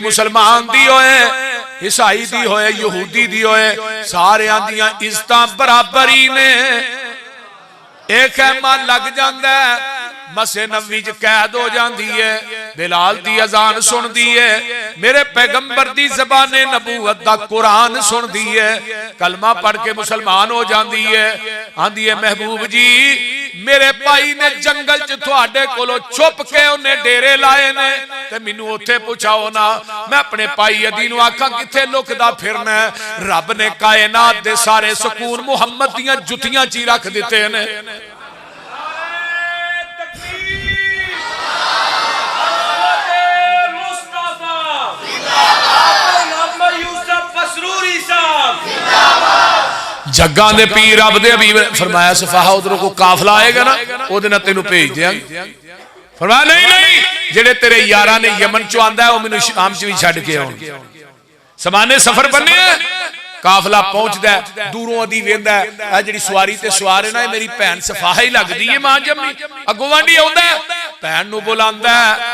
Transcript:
मुसलमान दी होए, ईसाई दी होए, यहूदी दी होए, सारियां दियां इज्जतां बराबर ही ने। एक खैमा लग जाता है, मसे नबी च कैद हो जाती है, बिलाल दी अजान सुनती है, मेरे पैगंबर दी ज़बाने नबूवत दा कुरान सुनती है, कलमा पढ़ के मुसलमान हो जाती है। आंदी है महबूब जी मेरे भाई ने जंगल च तुहाडे कोलों छुप के उन्हें डेरे लाए ने, ते मैनू उत्थे पहुंचाओ ना, मैं अपने भाई अदी नूं आखां किथे लुकदा फिरना है। रब ने कायनात दे सारे सुकून मुहम्मद दियां जुतियां च ही रख दिते ने। जग्गा दे पीर रब दे हबीब फरमाया सफाहा उधरों को काफला आएगा ना ओदे नाल तेनू भेज देंगे। फरमाया नहीं नहीं जेड़े तेरे यारां ने यमन चो आंदा है वो मैनू शाम च भी छड्ड के आउणगे। समाने सफर बने काफला पहुंचदा है, दूरों अदी वेंदा है, आ जिहड़ी सवारी ते सवार है ना मेरी भैन सफाहा ही लगदी है, मां जम्मी। अगों वांडी आउंदा है, भैन नू बुलांदा है,